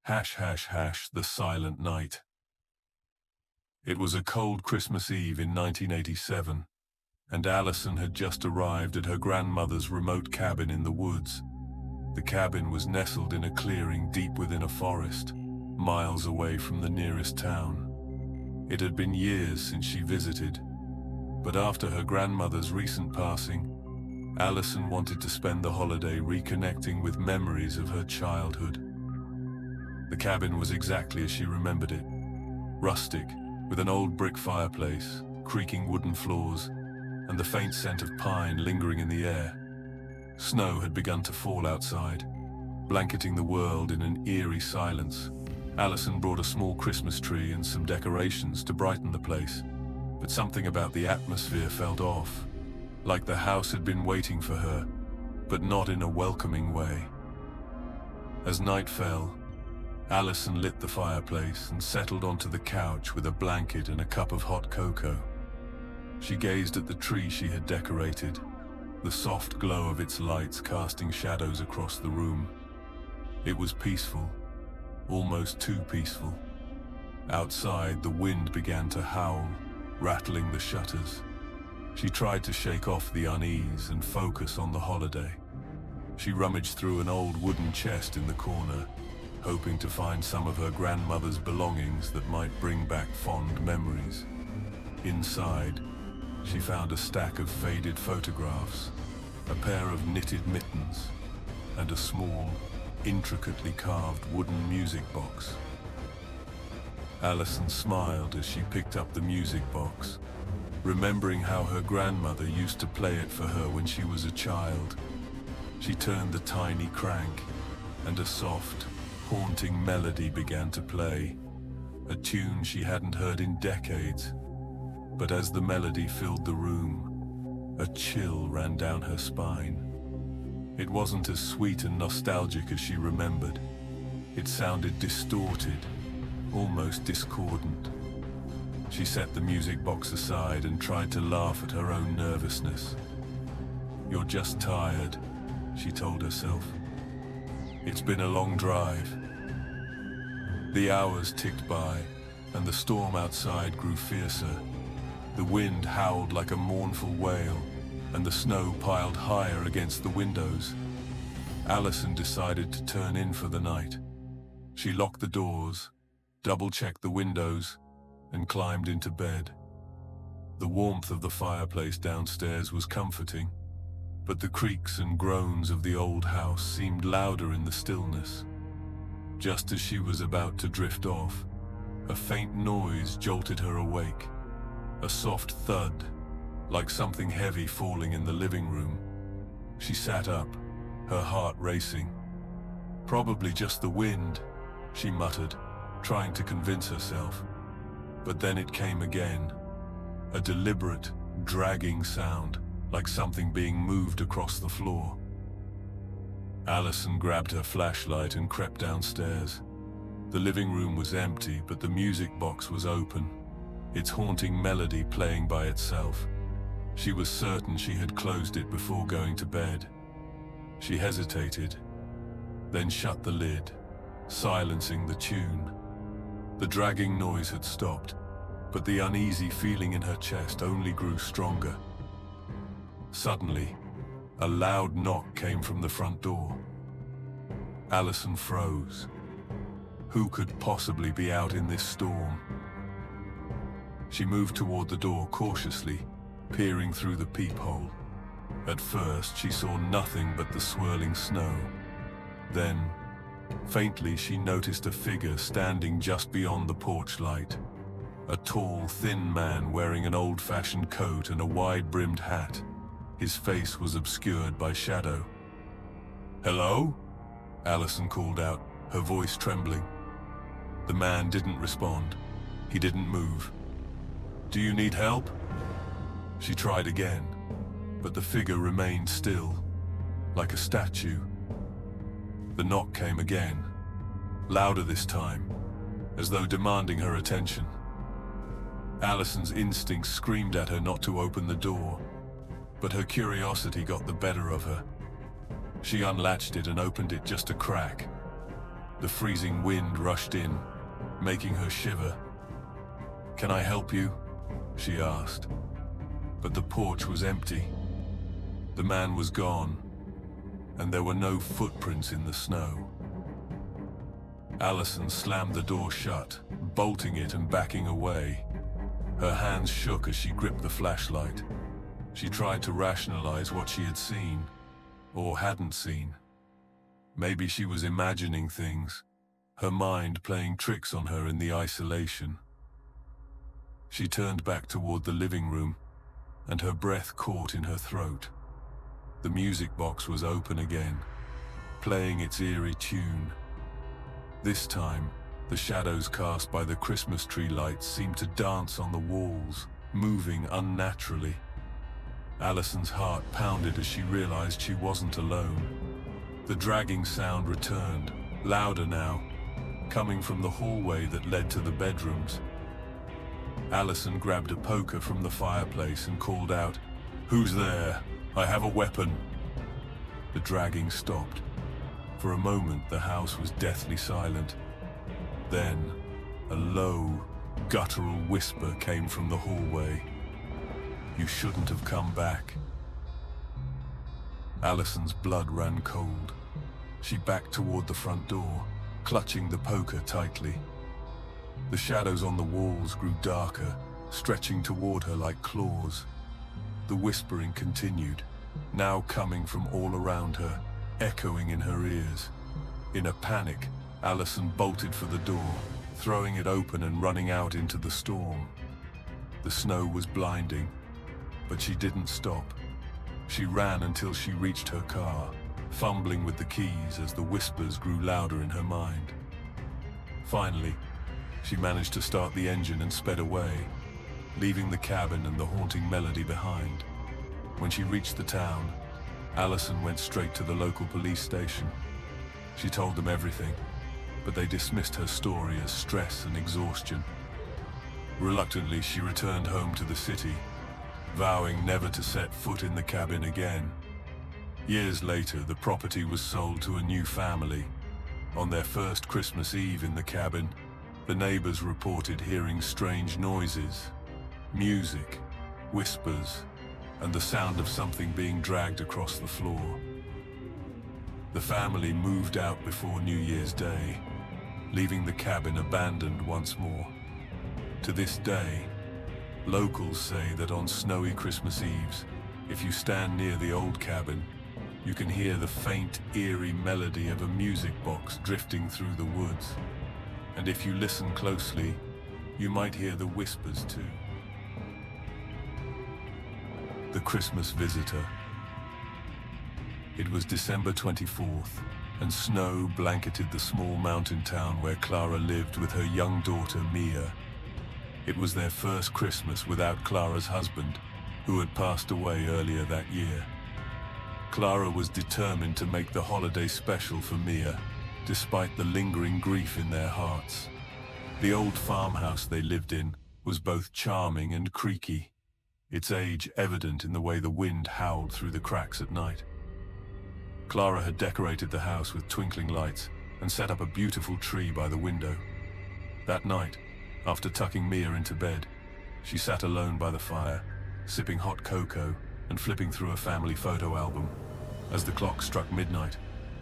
### The Silent Night. It was a cold Christmas Eve in 1987, and Allison had just arrived at her grandmother's remote cabin in the woods. The cabin was nestled in a clearing deep within a forest, miles away from the nearest town. It had been years since she visited, but after her grandmother's recent passing, Allison wanted to spend the holiday reconnecting with memories of her childhood. The cabin was exactly as she remembered it, rustic, with an old brick fireplace, creaking wooden floors, and the faint scent of pine lingering in the air. Snow had begun to fall outside, blanketing the world in an eerie silence. Allison brought a small Christmas tree and some decorations to brighten the place, but something about the atmosphere felt off, like the house had been waiting for her, but not in a welcoming way. As night fell, Allison lit the fireplace and settled onto the couch with a blanket and a cup of hot cocoa. She gazed at the tree she had decorated, the soft glow of its lights casting shadows across the room. It was peaceful, almost too peaceful. Outside, the wind began to howl, rattling the shutters. She tried to shake off the unease and focus on the holiday. She rummaged through an old wooden chest in the corner, hoping to find some of her grandmother's belongings that might bring back fond memories. Inside, she found a stack of faded photographs, a pair of knitted mittens, and a small, intricately carved wooden music box. Allison smiled as she picked up the music box, remembering how her grandmother used to play it for her when she was a child. She turned the tiny crank, and a soft, haunting melody began to play, a tune she hadn't heard in decades. But as the melody filled the room, a chill ran down her spine. It wasn't as sweet and nostalgic as she remembered. It sounded distorted, almost discordant. She set the music box aside and tried to laugh at her own nervousness. "You're just tired," she told herself. "It's been a long drive." The hours ticked by, and the storm outside grew fiercer. The wind howled like a mournful wail, and the snow piled higher against the windows. Allison decided to turn in for the night. She locked the doors, double-checked the windows, and climbed into bed. The warmth of the fireplace downstairs was comforting, but the creaks and groans of the old house seemed louder in the stillness. Just as she was about to drift off, a faint noise jolted her awake. A soft thud, like something heavy falling in the living room. She sat up, her heart racing. "Probably just the wind," she muttered, trying to convince herself. But then it came again, a deliberate, dragging sound, like something being moved across the floor. Allison grabbed her flashlight and crept downstairs. The living room was empty, but the music box was open, its haunting melody playing by itself. She was certain she had closed it before going to bed. She hesitated, then shut the lid, silencing the tune. The dragging noise had stopped, but the uneasy feeling in her chest only grew stronger. Suddenly, a loud knock came from the front door. Allison froze. Who could possibly be out in this storm? She moved toward the door cautiously, peering through the peephole. At first, she saw nothing but the swirling snow. Then, faintly, she noticed a figure standing just beyond the porch light. A tall, thin man wearing an old-fashioned coat and a wide-brimmed hat. His face was obscured by shadow. "Hello?" Allison called out, her voice trembling. The man didn't respond. He didn't move. "Do you need help?" She tried again, but the figure remained still, like a statue. The knock came again, louder this time, as though demanding her attention. Allison's instincts screamed at her not to open the door, but her curiosity got the better of her. She unlatched it and opened it just a crack. The freezing wind rushed in, making her shiver. "Can I help you?" she asked. But the porch was empty. The man was gone, and there were no footprints in the snow. Allison slammed the door shut, bolting it and backing away. Her hands shook as she gripped the flashlight. She tried to rationalize what she had seen, or hadn't seen. Maybe she was imagining things, her mind playing tricks on her in the isolation. She turned back toward the living room, and her breath caught in her throat. The music box was open again, playing its eerie tune. This time, the shadows cast by the Christmas tree lights seemed to dance on the walls, moving unnaturally. Allison's heart pounded as she realized she wasn't alone. The dragging sound returned, louder now, coming from the hallway that led to the bedrooms. Allison grabbed a poker from the fireplace and called out, "Who's there? I have a weapon." The dragging stopped. For a moment, the house was deathly silent. Then, a low, guttural whisper came from the hallway. "You shouldn't have come back." Allison's blood ran cold. She backed toward the front door, clutching the poker tightly. The shadows on the walls grew darker, stretching toward her like claws. The whispering continued, now coming from all around her, echoing in her ears. In a panic, Allison bolted for the door, throwing it open and running out into the storm. The snow was blinding, but she didn't stop. She ran until she reached her car, fumbling with the keys as the whispers grew louder in her mind. Finally, she managed to start the engine and sped away, leaving the cabin and the haunting melody behind. When she reached the town, Allison went straight to the local police station. She told them everything, but they dismissed her story as stress and exhaustion. Reluctantly, she returned home to the city, vowing never to set foot in the cabin again. Years later, the property was sold to a new family. On their first Christmas Eve in the cabin, the neighbors reported hearing strange noises, music, whispers, and the sound of something being dragged across the floor. The family moved out before New Year's Day, leaving the cabin abandoned once more. To this day, locals say that on snowy Christmas Eves, if you stand near the old cabin, you can hear the faint, eerie melody of a music box drifting through the woods. And if you listen closely, you might hear the whispers too. The Christmas Visitor. It was December 24th, and snow blanketed the small mountain town where Clara lived with her young daughter, Mia. It was their first Christmas without Clara's husband, who had passed away earlier that year. Clara was determined to make the holiday special for Mia, despite the lingering grief in their hearts. The old farmhouse they lived in was both charming and creaky, its age evident in the way the wind howled through the cracks at night. Clara had decorated the house with twinkling lights and set up a beautiful tree by the window. That night, after tucking Mia into bed, she sat alone by the fire, sipping hot cocoa and flipping through a family photo album. As the clock struck midnight,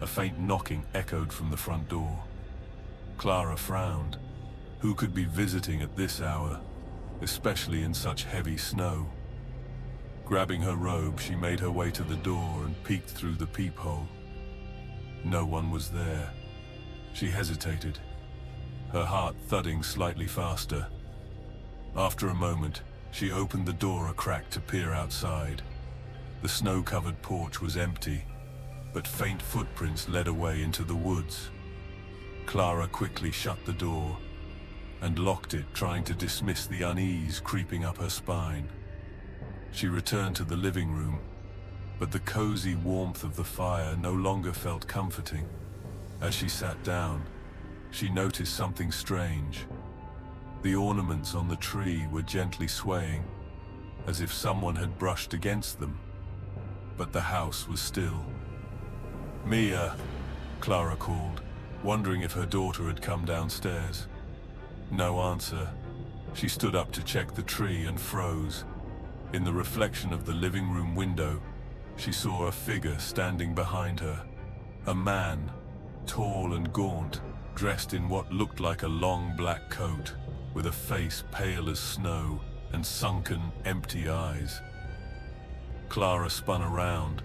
a faint knocking echoed from the front door. Clara frowned. Who could be visiting at this hour, especially in such heavy snow? Grabbing her robe, she made her way to the door and peeked through the peephole. No one was there. She hesitated, her heart thudding slightly faster. After a moment, she opened the door a crack to peer outside. The snow-covered porch was empty, but faint footprints led away into the woods. Clara quickly shut the door and locked it, trying to dismiss the unease creeping up her spine. She returned to the living room, but the cozy warmth of the fire no longer felt comforting. As she sat down, she noticed something strange. The ornaments on the tree were gently swaying, as if someone had brushed against them. But the house was still. "Mia," Clara called, wondering if her daughter had come downstairs. No answer. She stood up to check the tree and froze. In the reflection of the living room window, she saw a figure standing behind her. A man, tall and gaunt, dressed in what looked like a long black coat, with a face pale as snow and sunken, empty eyes. Clara spun around,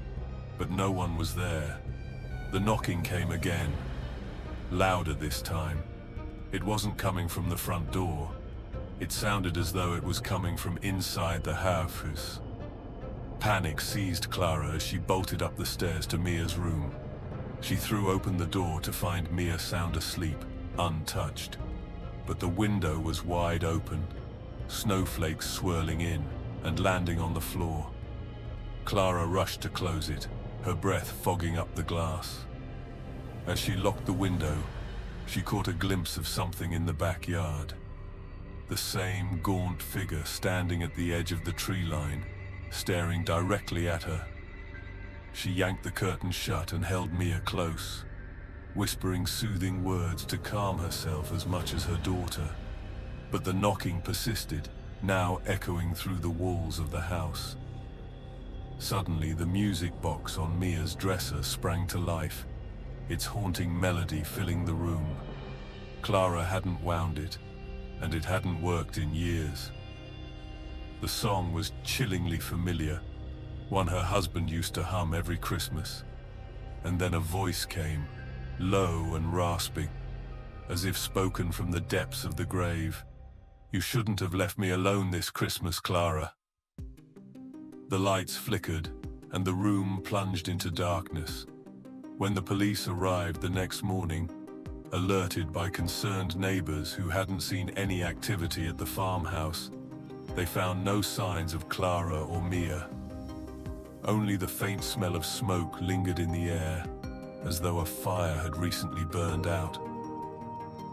but no one was there. The knocking came again, louder this time. It wasn't coming from the front door. It sounded as though it was coming from inside the house. Panic seized Clara as she bolted up the stairs to Mia's room. She threw open the door to find Mia sound asleep, untouched. But the window was wide open, snowflakes swirling in and landing on the floor. Clara rushed to close it, her breath fogging up the glass. As she locked the window, she caught a glimpse of something in the backyard. The same gaunt figure standing at the edge of the tree line, staring directly at her. She yanked the curtain shut and held Mia close, whispering soothing words to calm herself as much as her daughter. But the knocking persisted, now echoing through the walls of the house. Suddenly, the music box on Mia's dresser sprang to life, its haunting melody filling the room. Clara hadn't wound it, and it hadn't worked in years. The song was chillingly familiar, one her husband used to hum every Christmas. And then a voice came, low and rasping, as if spoken from the depths of the grave. "You shouldn't have left me alone this Christmas, Clara." The lights flickered, and the room plunged into darkness. When the police arrived the next morning, alerted by concerned neighbors who hadn't seen any activity at the farmhouse, they found no signs of Clara or Mia. Only the faint smell of smoke lingered in the air, as though a fire had recently burned out.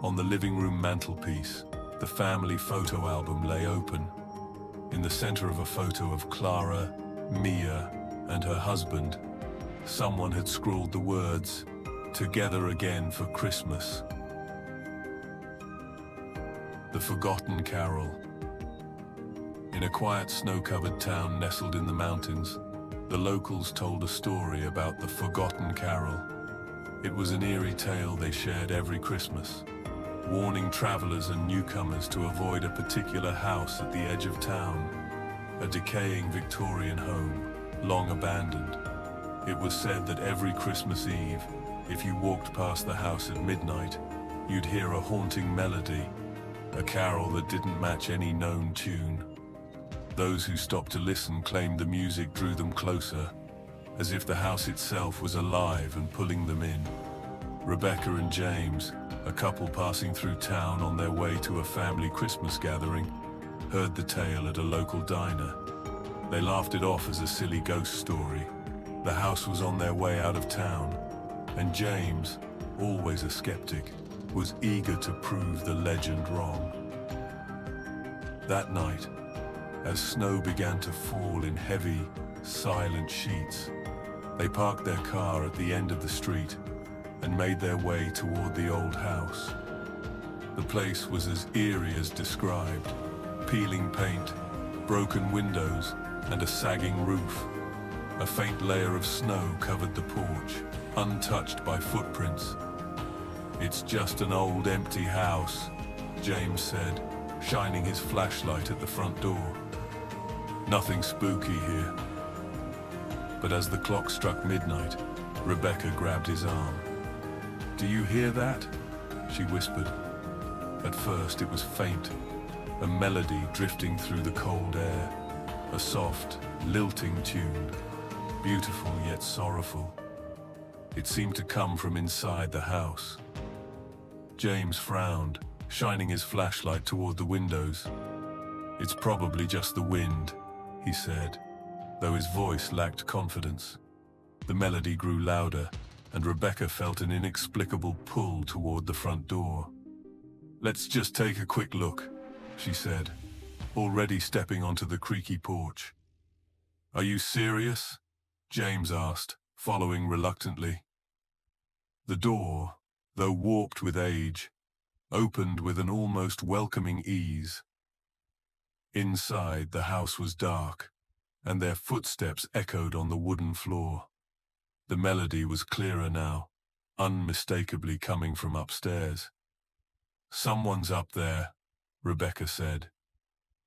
On the living room mantelpiece, the family photo album lay open. In the center of a photo of Clara, Mia, and her husband, someone had scrawled the words, "Together again for Christmas." The Forgotten Carol. In a quiet snow-covered town nestled in the mountains, the locals told a story about the Forgotten Carol. It was an eerie tale they shared every Christmas, warning travelers and newcomers to avoid a particular house at the edge of town, a decaying Victorian home, long abandoned. It was said that every Christmas Eve, if you walked past the house at midnight, you'd hear a haunting melody, a carol that didn't match any known tune. Those who stopped to listen claimed the music drew them closer, as if the house itself was alive and pulling them in. Rebecca and James, a couple passing through town on their way to a family Christmas gathering, heard the tale at a local diner. They laughed it off as a silly ghost story. The house was on their way out of town, and James, always a skeptic, was eager to prove the legend wrong. That night, as snow began to fall in heavy, silent sheets, they parked their car at the end of the street and made their way toward the old house. The place was as eerie as described: peeling paint, broken windows, and a sagging roof. A faint layer of snow covered the porch, untouched by footprints. "It's just an old empty house," James said, shining his flashlight at the front door. "Nothing spooky here." But as the clock struck midnight, Rebecca grabbed his arm. "Do you hear that?" she whispered. At first it was faint, a melody drifting through the cold air, a soft, lilting tune, beautiful yet sorrowful. It seemed to come from inside the house. James frowned, shining his flashlight toward the windows. "It's probably just the wind," he said, though his voice lacked confidence. The melody grew louder, and Rebecca felt an inexplicable pull toward the front door. "Let's just take a quick look," she said, already stepping onto the creaky porch. "Are you serious?" James asked, following reluctantly. The door, though warped with age, opened with an almost welcoming ease. Inside, the house was dark, and their footsteps echoed on the wooden floor. The melody was clearer now, unmistakably coming from upstairs. "Someone's up there," Rebecca said,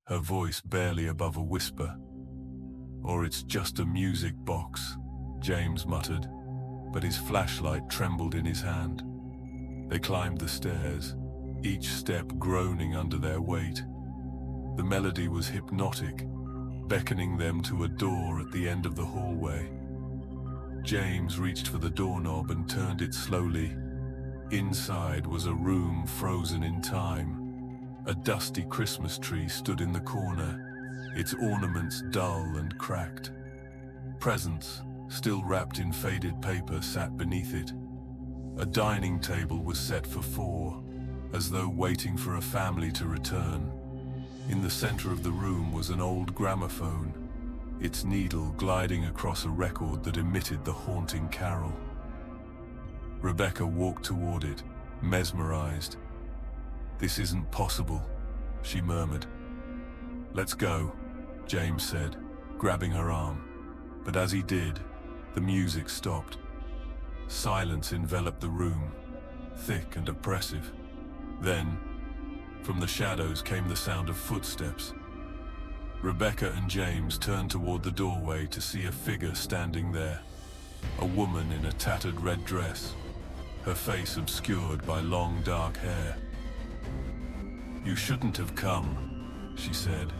her voice barely above a whisper. "Or it's just a music box," James muttered, but his flashlight trembled in his hand. They climbed the stairs, each step groaning under their weight. The melody was hypnotic, beckoning them to a door at the end of the hallway. James reached for the doorknob and turned it slowly. Inside was a room frozen in time. A dusty Christmas tree stood in the corner, its ornaments dull and cracked. Presents, still wrapped in faded paper, sat beneath it. A dining table was set for 4, as though waiting for a family to return. In the center of the room was an old gramophone, its needle gliding across a record that emitted the haunting carol. Rebecca walked toward it, mesmerized. "This isn't possible," she murmured. "Let's go," James said, grabbing her arm. But as he did, the music stopped. Silence enveloped the room, thick and oppressive. Then, from the shadows came the sound of footsteps. Rebecca and James turned toward the doorway to see a figure standing there, a woman in a tattered red dress, her face obscured by long dark hair. "You shouldn't have come," she said,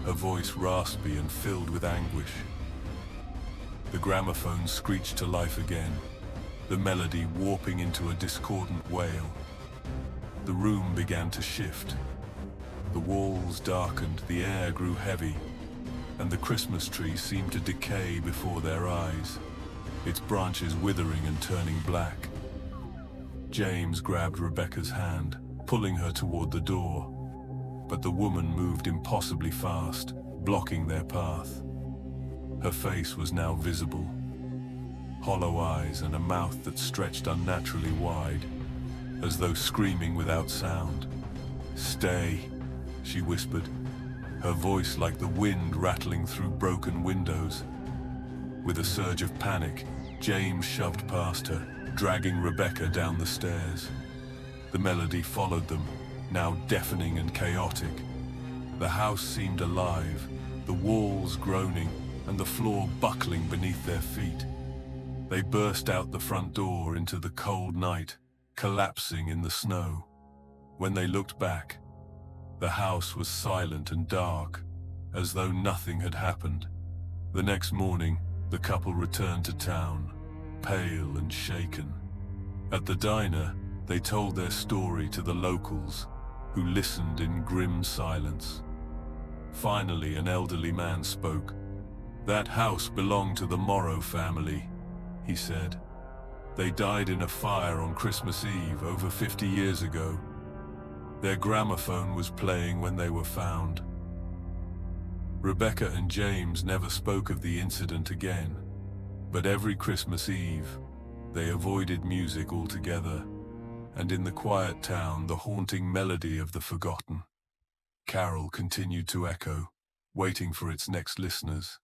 her voice raspy and filled with anguish. The gramophone screeched to life again, the melody warping into a discordant wail. The room began to shift. The walls darkened, the air grew heavy, and the Christmas tree seemed to decay before their eyes, its branches withering and turning black. James grabbed Rebecca's hand, pulling her toward the door, but the woman moved impossibly fast, blocking their path. Her face was now visible, hollow eyes and a mouth that stretched unnaturally wide, as though screaming without sound. "Stay," she whispered, her voice like the wind rattling through broken windows. With a surge of panic, James shoved past her, dragging Rebecca down the stairs. The melody followed them, now deafening and chaotic. The house seemed alive, the walls groaning and the floor buckling beneath their feet. They burst out the front door into the cold night, collapsing in the snow. When they looked back, the house was silent and dark, as though nothing had happened. The next morning, the couple returned to town, pale and shaken. At the diner, they told their story to the locals, who listened in grim silence. Finally, an elderly man spoke. "That house belonged to the Morrow family," he said. "They died in a fire on Christmas Eve over 50 years ago. Their gramophone was playing when they were found." Rebecca and James never spoke of the incident again, but every Christmas Eve, they avoided music altogether, and in the quiet town, the haunting melody of the forgotten carol continued to echo, waiting for its next listeners.